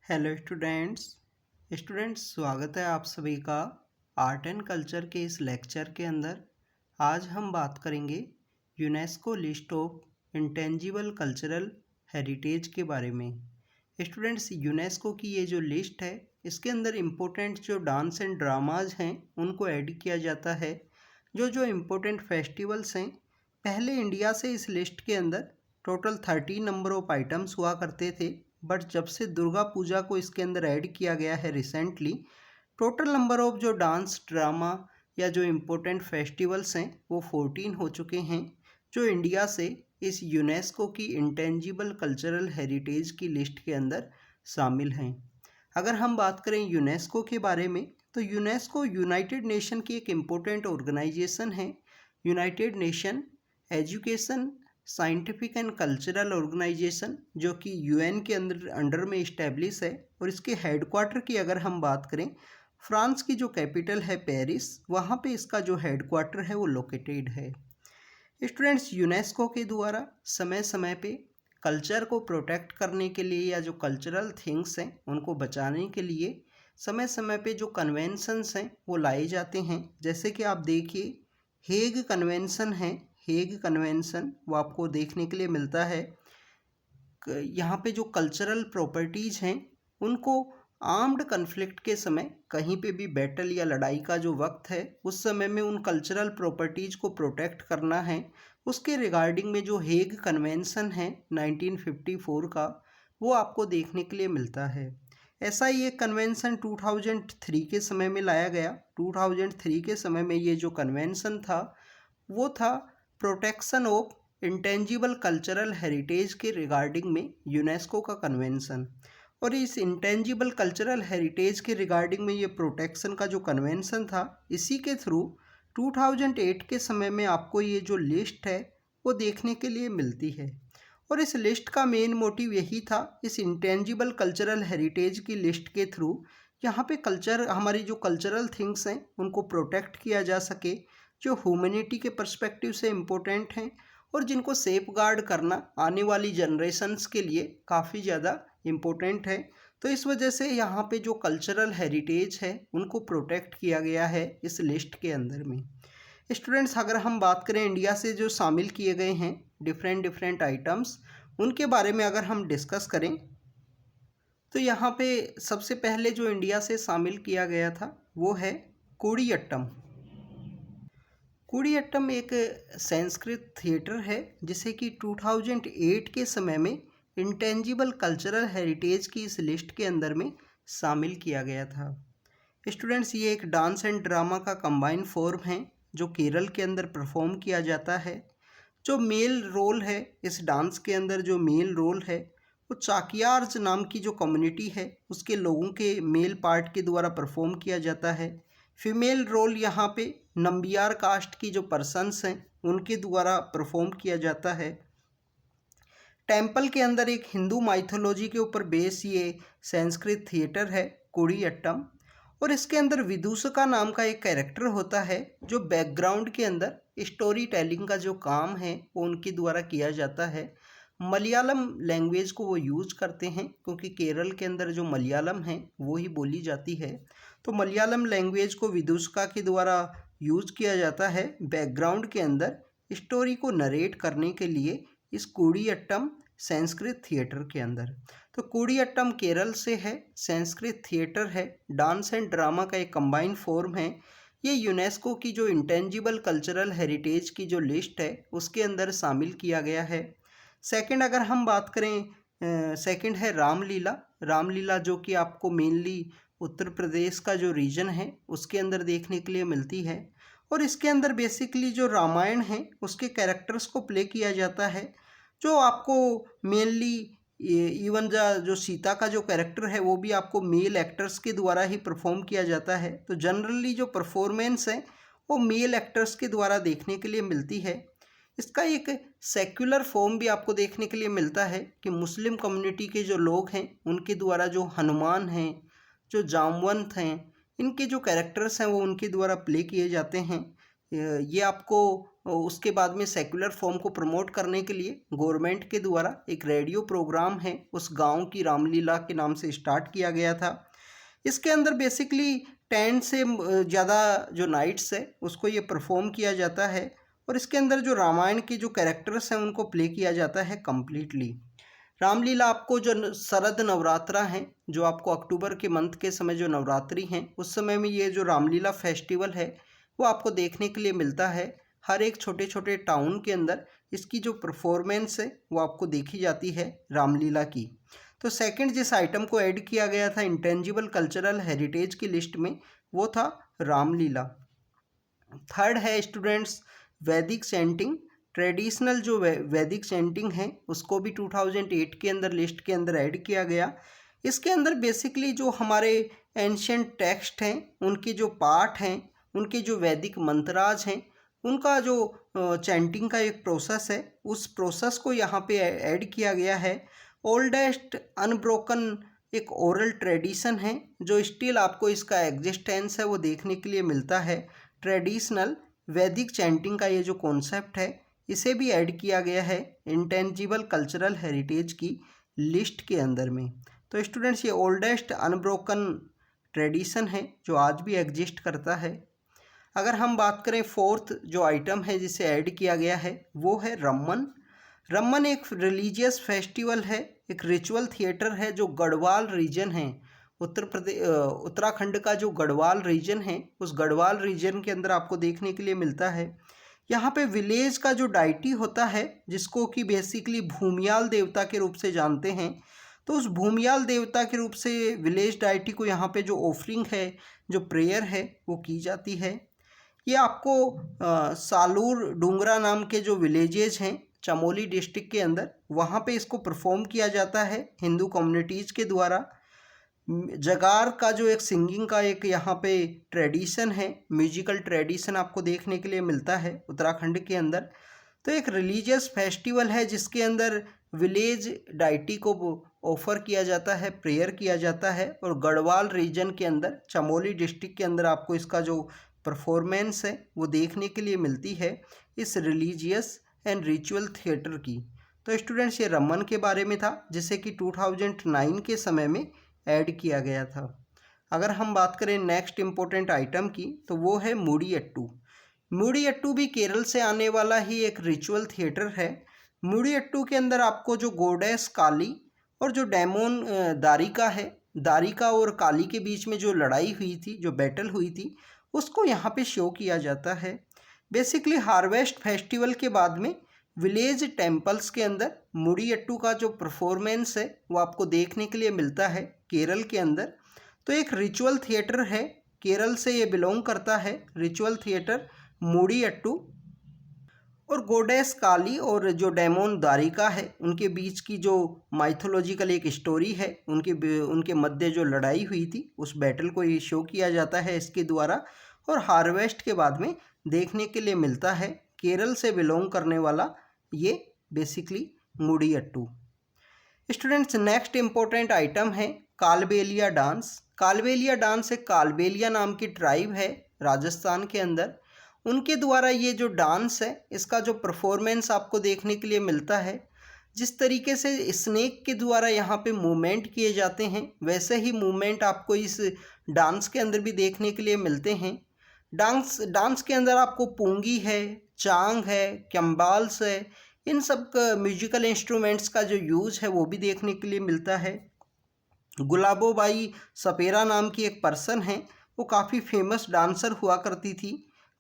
Hello students स्वागत है आप सभी का आर्ट एंड कल्चर के इस लेक्चर के अंदर। आज हम बात करेंगे UNESCO list of intangible cultural heritage के बारे में। स्टूडेंट्स, यूनेस्को की ये जो लिस्ट है इसके अंदर इम्पोर्टेंट जो डांस एंड ड्रामाज हैं उनको ऐड किया जाता है। जो इम्पोर्टेंट फेस्टिवल्स हैं, पहले इंडिया से इस लिस्ट के अंदर टोटल 13 नंबर ऑफ आइटम्स हुआ करते थे, बट जब से दुर्गा पूजा को इसके अंदर ऐड किया गया है रिसेंटली, टोटल नंबर ऑफ जो डांस ड्रामा या जो इम्पोर्टेंट फेस्टिवल्स हैं वो 14 हो चुके हैं, जो इंडिया से इस यूनेस्को की इंटेंजिबल कल्चरल हेरिटेज की लिस्ट के अंदर शामिल हैं। अगर हम बात करें यूनेस्को के बारे में, तो यूनेस्को यूनाइटेड नेशन की एक इम्पोर्टेंट ऑर्गेनाइजेशन है। United Nation education, scientific and cultural organisation, जो कि यूएन के अंडर में इस्टेब्लिश है, और इसके हेडक्वार्टर की अगर हम बात करें, फ्रांस की जो कैपिटल है पेरिस, वहाँ पे इसका जो हेडक्वार्टर है वो लोकेटेड है। स्टूडेंट्स, यूनेस्को के द्वारा समय समय पे कल्चर को प्रोटेक्ट करने के लिए या जो कल्चरल थिंग्स हैं उनको बचाने के लिए समय समय पे जो कन्वेंशंस हैं वो लाए जाते हैं। जैसे कि आप देखिए, हेग कन्वेंशन है। हेग कन्वेंशन वो आपको देखने के लिए मिलता है। यहाँ पे जो कल्चरल प्रॉपर्टीज़ हैं उनको आर्म्ड कन्फ्लिक्ट के समय, कहीं पे भी बैटल या लड़ाई का जो वक्त है उस समय में उन कल्चरल प्रॉपर्टीज़ को प्रोटेक्ट करना है, उसके रिगार्डिंग में जो हेग कन्वेंशन है 1954 का, वो आपको देखने के लिए मिलता है। ऐसा ही एक कन्वेंशन 2003 के समय में लाया गया। 2003 के समय में ये जो कन्वेंशन था वो था protection of intangible cultural heritage के रिगार्डिंग में यूनेस्को का कन्वेंशन। और इस इंटेंजिबल कल्चरल हेरिटेज के रिगार्डिंग में ये प्रोटेक्शन का जो कन्वेंशन था, इसी के थ्रू 2008 के समय में आपको ये जो लिस्ट है वो देखने के लिए मिलती है। और इस लिस्ट का मेन मोटिव यही था, इस इंटेंजिबल कल्चरल हेरिटेज की लिस्ट के थ्रू यहाँ पे कल्चर, हमारी जो कल्चरल थिंग्स हैं उनको प्रोटेक्ट किया जा सके, जो ह्यूमैनिटी के पर्सपेक्टिव से इम्पोर्टेंट हैं और जिनको सेफ गार्ड करना आने वाली जनरेशन्स के लिए काफ़ी ज़्यादा इम्पोर्टेंट है। तो इस वजह से यहाँ पे जो कल्चरल हेरिटेज है उनको प्रोटेक्ट किया गया है इस लिस्ट के अंदर में। स्टूडेंट्स, अगर हम बात करें इंडिया से जो शामिल किए गए हैं डिफरेंट आइटम्स, उनके बारे में अगर हम डिस्कस करें, तो यहाँ पे सबसे पहले जो इंडिया से शामिल किया गया था वो है कोडियट्टम। कोडियट्टम एक संस्कृत थिएटर है जिसे कि 2008 के समय में इंटेंजिबल कल्चरल हेरिटेज की इस लिस्ट के अंदर में शामिल किया गया था। स्टूडेंट्स, ये एक डांस एंड ड्रामा का कंबाइन फॉर्म है जो केरल के अंदर परफॉर्म किया जाता है। जो मेल रोल है इस डांस के अंदर, जो मेल रोल है वो चाकियार्स नाम की जो कम्युनिटी है उसके लोगों के मेल पार्ट के द्वारा परफॉर्म किया जाता है। फीमेल रोल यहाँ पे नंबियार कास्ट की जो पर्सन्स हैं उनके द्वारा परफॉर्म किया जाता है। टेम्पल के अंदर एक हिंदू माइथोलॉजी के ऊपर बेस ये संस्कृत थिएटर है कोडियट्टम, और इसके अंदर विदूषका नाम का एक कैरेक्टर होता है जो बैकग्राउंड के अंदर स्टोरी टेलिंग का जो काम है वो उनके द्वारा किया जाता है। मलयालम लैंग्वेज को वो यूज करते हैं क्योंकि केरल के अंदर जो मलयालम है वो ही बोली जाती है, तो मलयालम लैंग्वेज को विदूषका के द्वारा यूज किया जाता है बैकग्राउंड के अंदर स्टोरी को नरेट करने के लिए इस कोडियट्टम संस्कृत थिएटर के अंदर। तो कोडियट्टम केरल से है, संस्कृत थिएटर है, डांस एंड ड्रामा का एक कंबाइन फॉर्म है। ये यूनेस्को की जो इंटेंजिबल कल्चरल हेरिटेज की जो लिस्ट है उसके अंदर शामिल किया गया है। सेकंड, अगर हम बात करें, सेकंड है रामलीला। रामलीला जो कि आपको मेनली उत्तर प्रदेश का जो रीजन है उसके अंदर देखने के लिए मिलती है, और इसके अंदर बेसिकली जो रामायण है उसके कैरेक्टर्स को प्ले किया जाता है। जो आपको मेनली इवन जो सीता का जो कैरेक्टर है वो भी आपको मेल एक्टर्स के द्वारा ही परफॉर्म किया जाता है। तो जनरली जो परफॉर्मेंस है वो मेल एक्टर्स के द्वारा देखने के लिए मिलती है। इसका एक सेक्युलर फॉर्म भी आपको देखने के लिए मिलता है कि मुस्लिम कम्युनिटी के जो लोग हैं उनके द्वारा जो हनुमान हैं, जो जामवंत हैं, इनके जो कैरेक्टर्स हैं वो उनके द्वारा प्ले किए जाते हैं। ये आपको उसके बाद में सेक्युलर फॉर्म को प्रमोट करने के लिए गवर्नमेंट के द्वारा एक रेडियो प्रोग्राम है उस गांव की रामलीला के नाम से स्टार्ट किया गया था। इसके अंदर बेसिकली 10 से ज़्यादा जो नाइट्स है उसको ये परफॉर्म किया जाता है और इसके अंदर जो रामायण के जो कैरेक्टर्स हैं उनको प्ले किया जाता है कम्प्लीटली। रामलीला आपको जो शरद नवरात्रा हैं, जो आपको अक्टूबर के मंथ के समय जो नवरात्रि हैं उस समय में ये जो रामलीला फेस्टिवल है वो आपको देखने के लिए मिलता है। हर एक छोटे छोटे टाउन के अंदर इसकी जो परफॉर्मेंस है वो आपको देखी जाती है रामलीला की। तो सेकंड जिस आइटम को ऐड किया गया था इंटेंजिबल कल्चरल हेरिटेज की लिस्ट में वो था रामलीला। थर्ड है स्टूडेंट्स वैदिक चैंटिंग। ट्रेडिशनल जो वैदिक चैंटिंग है उसको भी 2008 के अंदर लिस्ट के अंदर ऐड किया गया। इसके अंदर बेसिकली जो हमारे एंशियंट टेक्स्ट हैं उनके जो पाठ हैं, उनके जो वैदिक मंत्राज हैं, उनका जो चैंटिंग का एक प्रोसेस है उस प्रोसेस को यहाँ पे ऐड किया गया है। ओल्डेस्ट अनब्रोकन एक ओरल ट्रेडिशन है जो स्टिल आपको इसका एग्जिस्टेंस है वो देखने के लिए मिलता है। ट्रेडिशनल वैदिक चैंटिंग का ये जो कॉन्सेप्ट है इसे भी ऐड किया गया है इंटेंजिबल कल्चरल हेरिटेज की लिस्ट के अंदर में। तो स्टूडेंट्स ये ओल्डेस्ट अनब्रोकन ट्रेडिशन है जो आज भी एग्जिस्ट करता है। अगर हम बात करें फोर्थ जो आइटम है जिसे ऐड किया गया है वो है रम्मन। रम्मन एक रिलीजियस फेस्टिवल है, एक रिचुअल थिएटर है जो गढ़वाल रीजन है, उत्तराखंड का जो गढ़वाल रीजन है उस गढ़वाल रीजन के अंदर आपको देखने के लिए मिलता है। यहाँ पे विलेज का जो डाइटी होता है जिसको कि बेसिकली भूमियाल देवता के रूप से जानते हैं, तो उस भूमियाल देवता के रूप से विलेज डाइटी को यहाँ पे जो ऑफरिंग है, जो प्रेयर है वो की जाती है। ये आपको सालूर डूंगरा नाम के जो विलेजेज हैं चमोली डिस्ट्रिक्ट के अंदर वहाँ पे इसको परफॉर्म किया जाता है हिंदू कम्युनिटीज़ के द्वारा। जगार का जो एक सिंगिंग का एक यहाँ पे ट्रेडिशन है, म्यूजिकल ट्रेडिशन आपको देखने के लिए मिलता है उत्तराखंड के अंदर। तो एक रिलीजियस फेस्टिवल है जिसके अंदर विलेज डाइटी को ऑफर किया जाता है, प्रेयर किया जाता है और गढ़वाल रीजन के अंदर चमोली डिस्ट्रिक्ट के अंदर आपको इसका जो परफॉर्मेंस है वो देखने के लिए मिलती है इस रिलीजियस एंड रिचुअल थिएटर की। तो स्टूडेंट्स ये रमन के बारे में था जिसे कि 2009 के समय में ऐड किया गया था। अगर हम बात करें नेक्स्ट इम्पोर्टेंट आइटम की तो वो है मूडियट्टू। मूडियट्टू भी केरल से आने वाला ही एक रिचुअल थिएटर है। मूडियट्टू के अंदर आपको जो गोडेस काली और जो डेमोन दारिका है, दारिका और काली के बीच में जो लड़ाई हुई थी, जो बैटल हुई थी, उसको यहाँ पे शो किया जाता है। बेसिकली हार्वेस्ट फेस्टिवल के बाद में विलेज टेम्पल्स के अंदर मूडियट्टू का जो परफॉर्मेंस है वो आपको देखने के लिए मिलता है केरल के अंदर। तो एक रिचुअल थिएटर है, केरल से ये बिलोंग करता है रिचुअल थिएटर मूडियट्टू। और गोडेस काली और जो डेमोन दारिका है उनके बीच की जो माइथोलॉजिकल एक स्टोरी है, उनके मध्य जो लड़ाई हुई थी उस बैटल को ये शो किया जाता है इसके द्वारा। और हार्वेस्ट के बाद में देखने के लिए मिलता है केरल से बिलोंग करने वाला ये basically Mudiyettu. Students next important item है कालबेलिया डांस। कालबेलिया डांस एक कालबेलिया नाम की ट्राइब है राजस्थान के अंदर, उनके द्वारा ये जो डांस है इसका जो परफॉर्मेंस आपको देखने के लिए मिलता है। जिस तरीके से स्नेक के द्वारा यहाँ पे मूवमेंट किए जाते हैं वैसे ही मूवमेंट आपको इस डांस के अंदर भी देखने के लिए मिलते हैं। डांस के अंदर आपको पूंगी है, चांग है, कैम्बाल्स है, इन सब म्यूजिकल इंस्ट्रूमेंट्स का जो यूज़ है वो भी देखने के लिए मिलता है। गुलाबोबाई सपेरा नाम की एक पर्सन है, वो काफ़ी फेमस डांसर हुआ करती थी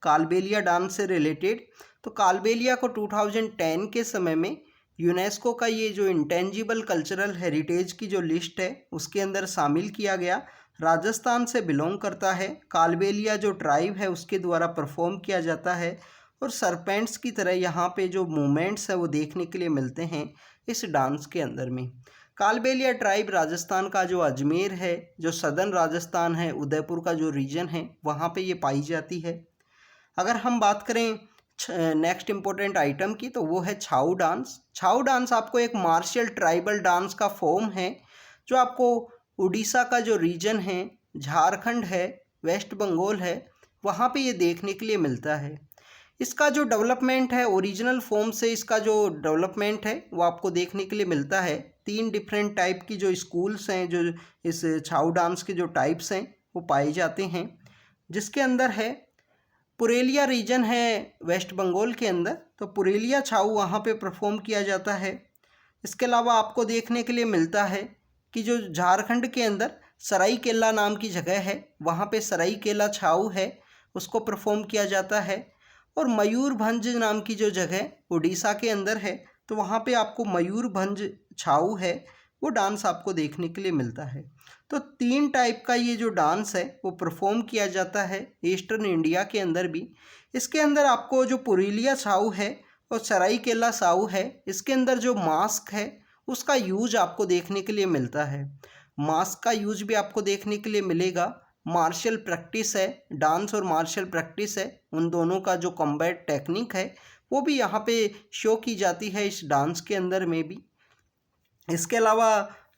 कालबेलिया डांस से रिलेटेड। तो कालबेलिया को 2010 के समय में यूनेस्को का ये जो इंटेंजिबल कल्चरल हेरिटेज की जो लिस्ट है उसके अंदर शामिल किया गया। राजस्थान से बिलोंग करता है। कालबेलिया जो ट्राइब है उसके द्वारा परफॉर्म किया जाता है और सरपेंट्स की तरह यहाँ पे जो मूवमेंट्स है वो देखने के लिए मिलते हैं इस डांस के अंदर में। कालबेलिया ट्राइब राजस्थान का जो अजमेर है, जो सदर्न राजस्थान है, उदयपुर का जो रीजन है वहाँ पे ये पाई जाती है। अगर हम बात करें नेक्स्ट इम्पोर्टेंट आइटम की तो वो है छाऊ डांस। छाऊ डांस आपको एक मार्शियल ट्राइबल डांस का फॉर्म है जो आपको उड़ीसा का जो रीजन है, झारखंड है, वेस्ट बंगाल है, वहाँ पे ये देखने के लिए मिलता है। इसका जो डेवलपमेंट है, ओरिजिनल फॉर्म से इसका जो डेवलपमेंट है वो आपको देखने के लिए मिलता है। 3 डिफरेंट टाइप की जो स्कूल्स हैं, जो इस छाऊ डांस के जो टाइप्स हैं वो पाए जाते हैं, जिसके अंदर है पुरुलिया रीजन है वेस्ट बंगाल के अंदर, तो पुरुलिया छाऊ वहाँ पे परफॉर्म किया जाता है। इसके अलावा आपको देखने के लिए मिलता है कि जो झारखंड के अंदर सरायकेला नाम की जगह है, वहाँ पे सरायकेला छाऊ है, उसको परफॉर्म किया जाता है। और मयूरभंज नाम की जो जगह उड़ीसा के अंदर है, तो वहाँ पे आपको मयूरभंज छाऊ है, वो डांस आपको देखने के लिए मिलता है। तो 3 टाइप का ये जो डांस है वो परफॉर्म किया जाता है ईस्टर्न इंडिया के अंदर भी। इसके अंदर आपको जो पुरुलिया छाऊ है और सरायकेला छाऊ है, इसके अंदर जो मास्क है उसका यूज आपको देखने के लिए मिलता है। मास्क का यूज भी आपको देखने के लिए मिलेगा। मार्शल प्रैक्टिस है, डांस और मार्शल प्रैक्टिस है, उन दोनों का जो कॉम्बैट टेक्निक है वो भी यहाँ पे शो की जाती है इस डांस के अंदर में भी। इसके अलावा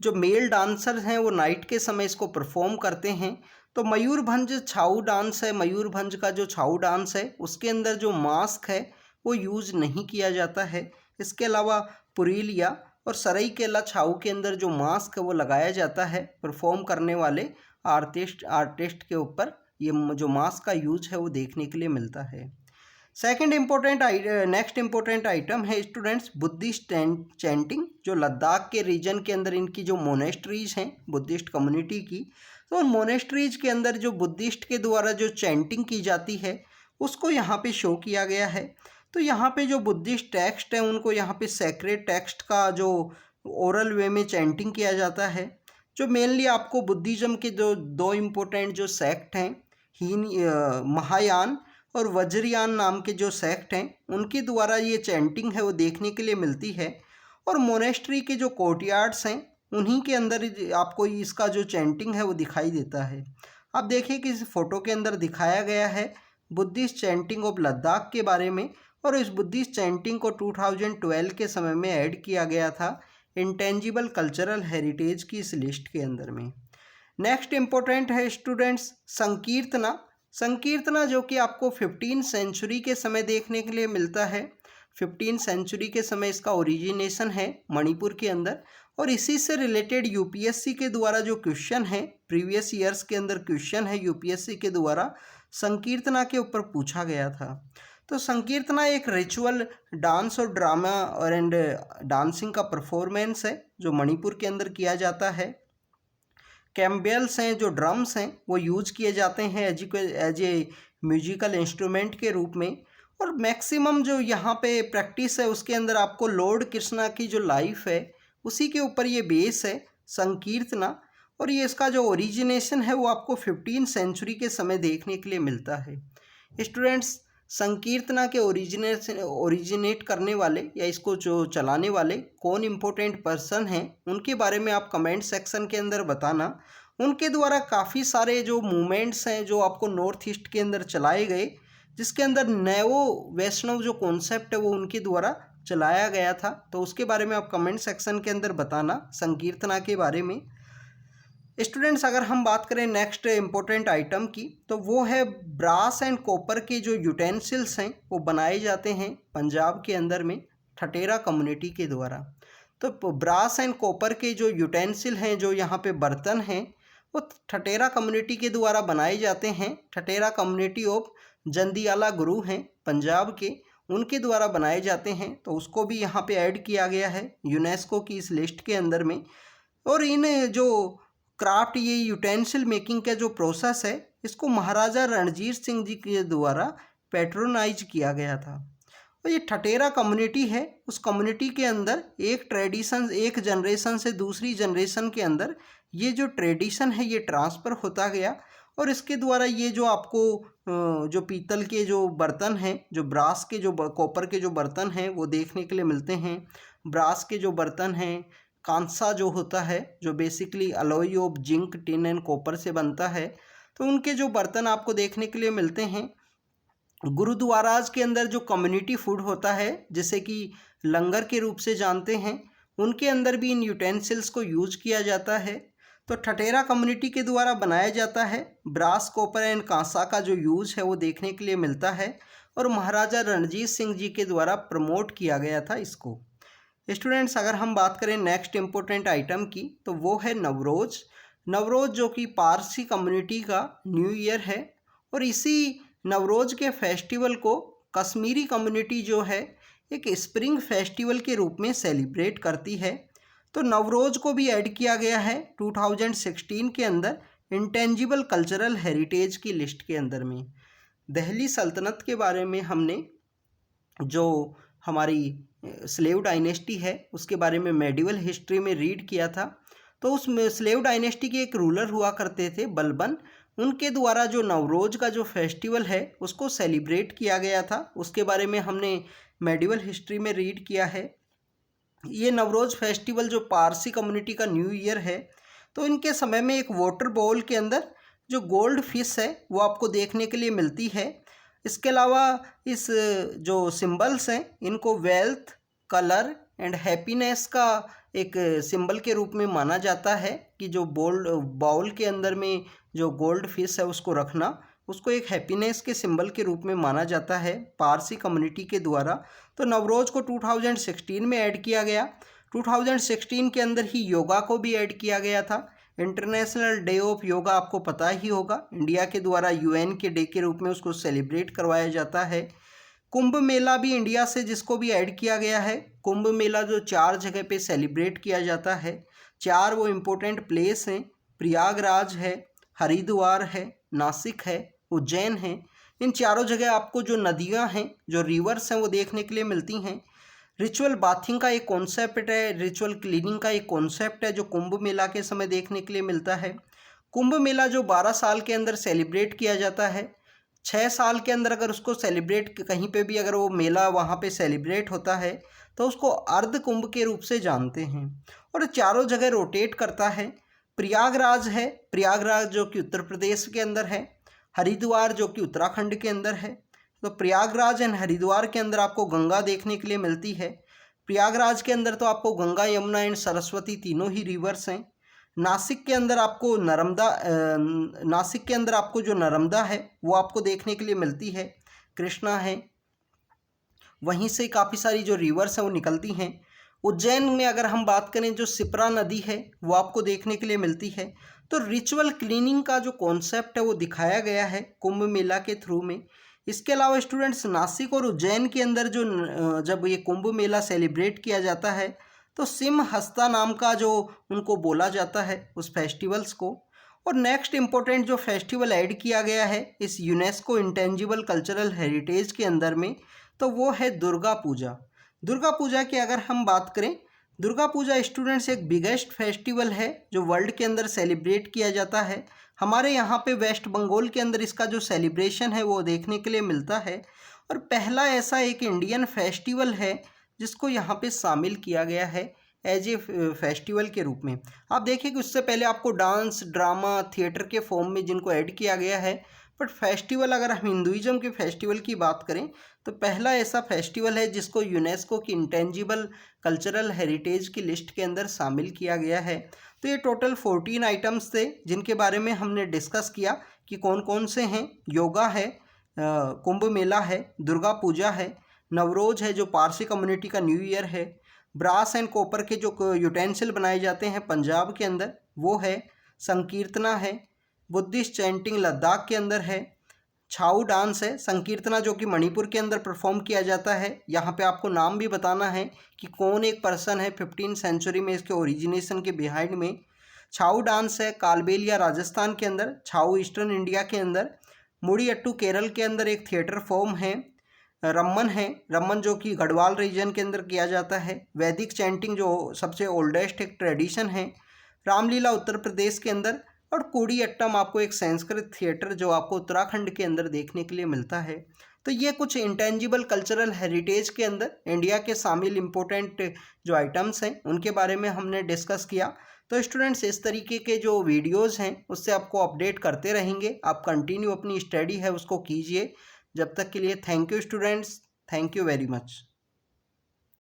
जो मेल डांसर हैं वो नाइट के समय इसको परफॉर्म करते हैं। तो मयूरभंज छाऊ डांस है, मयूरभंज का जो छाऊ डांस है उसके अंदर जो मास्क है वो यूज नहीं किया जाता है। इसके अलावा पुरुलिया और सरायकेला छाऊ के अंदर जो मास्क है वो लगाया जाता है परफॉर्म करने वाले आर्टिस्ट के ऊपर। ये जो मास्क का यूज है वो देखने के लिए मिलता है। नेक्स्ट इम्पोर्टेंट आइटम है स्टूडेंट्स बुद्धिस्ट चैंटिंग, जो लद्दाख के रीजन के अंदर इनकी जो मोनेस्ट्रीज हैं बुद्धिस्ट कम्युनिटी की, तो उन मोनेस्ट्रीज के अंदर जो बुद्धिस्ट के द्वारा जो चैंटिंग की जाती है उसको यहाँ पे शो किया गया है। तो यहाँ पे जो बुद्धिस्ट टेक्स्ट है उनको यहाँ पे सेक्रेड टेक्स्ट का जो ओरल वे में चैंटिंग किया जाता है। जो मेनली आपको बुद्धिज़्म के जो 2 इम्पोर्टेंट जो सेक्ट हैं, महायान और वज्रयान नाम के जो सेक्ट हैं, उनके द्वारा ये चैंटिंग है वो देखने के लिए मिलती है। और मोनेस्ट्री के जो कोर्टयार्ड्स हैं उन्हीं के अंदर आपको इसका जो चैंटिंग है वो दिखाई देता है। आप देखिए कि इस फोटो के अंदर दिखाया गया है बुद्धिस्ट चैंटिंग ऑफ लद्दाख के बारे में, और इस बुद्धिस्ट चैंटिंग को 2012 के समय में ऐड किया गया था इंटेंजिबल कल्चरल हेरिटेज की इस लिस्ट के अंदर में। नेक्स्ट इम्पोर्टेंट है स्टूडेंट्स संकीर्तना। संकीर्तना जो कि आपको 15 सेंचुरी के समय देखने के लिए मिलता है। 15 सेंचुरी के समय इसका ओरिजिनेशन है मणिपुर के अंदर, और इसी से रिलेटेड यूपीएससी के द्वारा जो क्वेश्चन है, प्रीवियस ईयर्स के अंदर क्वेश्चन है यूपीएससी के द्वारा संकीर्तना के ऊपर पूछा गया था। तो संकीर्तना एक रिचुअल डांस और ड्रामा और एंड डांसिंग का परफॉर्मेंस है जो मणिपुर के अंदर किया जाता है। कैम्बेल्स हैं, जो ड्रम्स हैं, वो यूज किए जाते हैं एज ए म्यूजिकल इंस्ट्रूमेंट के रूप में। और मैक्सिमम जो यहाँ पे प्रैक्टिस है उसके अंदर आपको लॉर्ड कृष्णा की जो लाइफ है उसी के ऊपर ये बेस है संकीर्तना, और ये इसका जो ओरिजिनेशन है वो आपको 15 सेंचुरी के समय देखने के लिए मिलता है। स्टूडेंट्स संकीर्तना के ओरिजिनेट करने वाले या इसको जो चलाने वाले कौन इम्पोर्टेंट पर्सन हैं उनके बारे में आप कमेंट सेक्शन के अंदर बताना। उनके द्वारा काफ़ी सारे जो मूवमेंट्स हैं जो आपको नॉर्थ ईस्ट के अंदर चलाए गए, जिसके अंदर नैवो वैष्णव जो कॉन्सेप्ट है वो उनके द्वारा चलाया गया था, तो उसके बारे में आप कमेंट सेक्शन के अंदर बताना संकीर्तना के बारे में। स्टूडेंट्स अगर हम बात करें नेक्स्ट इम्पोर्टेंट आइटम की, तो वो है ब्रास एंड कॉपर के जो यूटेंसिल्स हैं वो बनाए जाते हैं पंजाब के अंदर में ठटेरा कम्युनिटी के द्वारा। तो ब्रास एंड कॉपर के जो यूटेंसिल हैं, जो यहाँ पे बर्तन हैं, वो ठटेरा कम्युनिटी के द्वारा बनाए जाते हैं। ठटेरा कम्युनिटी ऑफ जंदियाला गुरु हैं पंजाब के, उनके द्वारा बनाए जाते हैं, तो उसको भी यहाँ पे ऐड किया गया है यूनेस्को की इस लिस्ट के अंदर में। और इन जो क्राफ्ट ये यूटेंसिल मेकिंग का जो प्रोसेस है इसको महाराजा रणजीत सिंह जी के द्वारा पैट्रोनाइज किया गया था। और ये ठटेरा कम्युनिटी है, उस कम्युनिटी के अंदर एक जनरेशन से दूसरी जनरेशन के अंदर ये जो ट्रेडिशन है ये ट्रांसफ़र होता गया, और इसके द्वारा ये जो आपको जो पीतल के जो बर्तन हैं, जो ब्रास के जो कॉपर के जो बर्तन हैं वो देखने के लिए मिलते हैं। ब्रास के जो बर्तन हैं, कांसा जो होता है जो basically alloy of zinc, tin and copper से बनता है, तो उनके जो बर्तन आपको देखने के लिए मिलते हैं। गुरुद्वाराज के अंदर जो कम्युनिटी फूड होता है जिसे कि लंगर के रूप से जानते हैं, उनके अंदर भी इन यूटेंसिल्स को यूज किया जाता है। तो ठटेरा कम्युनिटी के द्वारा बनाया जाता है। ब्रास, कॉपर एंड कांसा का जो यूज है वो देखने के लिए मिलता है। और महाराजा रणजीत सिंह जी के द्वारा प्रमोट किया गया था इसको। स्टूडेंट्स, अगर हम बात करें नेक्स्ट इम्पोर्टेंट आइटम की तो वो है नवरोज़। नवरोज़ जो कि पारसी कम्युनिटी का न्यू ईयर है, और इसी नवरोज़ के फेस्टिवल को कश्मीरी कम्युनिटी जो है एक स्प्रिंग फेस्टिवल के रूप में सेलिब्रेट करती है। तो नवरोज़ को भी ऐड किया गया है 2016 के अंदर इंटेंजिबल कल्चरल हेरिटेज की लिस्ट के अंदर में। दिल्ली सल्तनत के बारे में हमने जो हमारी स्लेव डायनेस्टी है उसके बारे में मेडिवल हिस्ट्री में रीड किया था। तो उस स्लेव डायनेस्टी के एक रूलर हुआ करते थे बलबन, उनके द्वारा जो नवरोज़ का जो फेस्टिवल है उसको सेलिब्रेट किया गया था, उसके बारे में हमने मेडिवल हिस्ट्री में रीड किया है। ये नवरोज़ फेस्टिवल जो पारसी कम्युनिटी का न्यू ईयर है, तो इनके समय में एक वाटर बाउल के अंदर जो गोल्ड फिश है वो आपको देखने के लिए मिलती है। इसके अलावा इस जो सिंबल्स हैं इनको वेल्थ, कलर एंड हैप्पीनेस का एक सिंबल के रूप में माना जाता है कि जो बाउल के अंदर में जो गोल्ड फिश है उसको रखना, उसको एक हैप्पीनेस के सिंबल के रूप में माना जाता है पारसी कम्युनिटी के द्वारा। तो नवरोज़ को 2016 में ऐड किया गया। 2016 के अंदर ही योगा को भी ऐड किया गया था। इंटरनेशनल डे ऑफ योगा आपको पता ही होगा, इंडिया के द्वारा यूएन के डे के रूप में उसको सेलिब्रेट करवाया जाता है। कुंभ मेला भी इंडिया से जिसको भी ऐड किया गया है। कुंभ मेला जो 4 जगह पे सेलिब्रेट किया जाता है, 4 वो इम्पोर्टेंट प्लेस हैं, प्रयागराज है, हरिद्वार है, नासिक है, उज्जैन है। इन चारों जगह आपको जो नदियां हैं, जो रिवर्स हैं वो देखने के लिए मिलती हैं। रिचुअल बाथिंग का एक कॉन्सेप्ट है, रिचुअल क्लीनिंग का एक कॉन्सेप्ट है जो कुंभ मेला के समय देखने के लिए मिलता है। कुंभ मेला जो 12 साल के अंदर सेलिब्रेट किया जाता है, 6 साल के अंदर अगर उसको सेलिब्रेट कहीं पे भी अगर वो मेला वहाँ पे सेलिब्रेट होता है तो उसको अर्ध कुंभ के रूप से जानते हैं, और चारों जगह रोटेट करता है। प्रयागराज है, प्रयागराज जो कि उत्तर प्रदेश के अंदर है, हरिद्वार जो कि उत्तराखंड के अंदर है। तो प्रयागराज एंड हरिद्वार के अंदर आपको गंगा देखने के लिए मिलती है। प्रयागराज के अंदर तो आपको गंगा, यमुना एंड सरस्वती तीनों ही रिवर्स हैं। नासिक के अंदर आपको नासिक के अंदर आपको जो नर्मदा है वो आपको देखने के लिए मिलती है, कृष्णा है, वहीं से काफ़ी सारी जो रिवर्स हैं वो निकलती हैं। उज्जैन में अगर हम बात करें जो सिप्रा नदी है वो आपको देखने के लिए मिलती है। तो रिचुअल क्लीनिंग का जो कॉन्सेप्ट है वो दिखाया गया है कुंभ मेला के थ्रू में। इसके अलावा स्टूडेंट्स, नासिक और उज्जैन के अंदर जो जब ये कुंभ मेला सेलिब्रेट किया जाता है तो सिम हस्ता नाम का जो उनको बोला जाता है उस फेस्टिवल्स को। और नेक्स्ट इम्पोर्टेंट जो फेस्टिवल ऐड किया गया है इस यूनेस्को इंटेंजिबल कल्चरल हेरिटेज के अंदर में, तो वो है दुर्गा पूजा। दुर्गा पूजा की अगर हम बात करें, दुर्गा पूजा स्टूडेंट्स एक बिगेस्ट फेस्टिवल है जो वर्ल्ड के अंदर सेलिब्रेट किया जाता है। हमारे यहाँ पे वेस्ट बंगाल के अंदर इसका जो सेलिब्रेशन है वो देखने के लिए मिलता है, और पहला ऐसा एक इंडियन फेस्टिवल है जिसको यहाँ पे शामिल किया गया है एज ए फेस्टिवल के रूप में। आप देखिए कि उससे पहले आपको डांस, ड्रामा, थिएटर के फॉर्म में जिनको ऐड किया गया है, बट फेस्टिवल अगर हम हिंदुइज्म के फेस्टिवल की बात करें तो पहला ऐसा फेस्टिवल है जिसको यूनेस्को की इंटेंजिबल कल्चरल हेरिटेज की लिस्ट के अंदर शामिल किया गया है। तो ये टोटल 14 आइटम्स थे जिनके बारे में हमने डिस्कस किया कि कौन कौन से हैं। योगा है, कुंभ मेला है, दुर्गा पूजा है, नवरोज है जो पारसी कम्युनिटी का न्यू ईयर है, ब्रास एंड कॉपर के जो यूटेंसिल बनाए जाते हैं पंजाब के अंदर वो है, संकीर्तना है, बुद्धिस्ट चैंटिंग लद्दाख के अंदर है, छाऊ डांस है, संकीर्तना जो कि मणिपुर के अंदर परफॉर्म किया जाता है। यहाँ पे आपको नाम भी बताना है कि कौन एक पर्सन है 15वीं सेंचुरी में इसके ओरिजिनेशन के बिहाइंड में। छाऊ डांस है कालबेलिया राजस्थान के अंदर, छाऊ ईस्टर्न इंडिया के अंदर, मुड़ियट्टू केरल के अंदर एक थिएटर फॉर्म है, रम्मन है, रम्मन जो कि गढ़वाल रीजन के अंदर किया जाता है, वैदिक चैंटिंग जो सबसे ओल्डेस्ट एक ट्रेडिशन है, रामलीला उत्तर प्रदेश के अंदर, और कूड़ियट्टम आपको एक संस्कृत थिएटर जो आपको उत्तराखंड के अंदर देखने के लिए मिलता है। तो ये कुछ इंटेंजिबल कल्चरल हेरिटेज के अंदर इंडिया के शामिल इम्पोर्टेंट जो आइटम्स हैं उनके बारे में हमने डिस्कस किया। तो स्टूडेंट्स, इस तरीके के जो वीडियोस हैं उससे आपको अपडेट करते रहेंगे। आप कंटिन्यू अपनी स्टडी है उसको कीजिए। जब तक के लिए thank you students, thank you very much.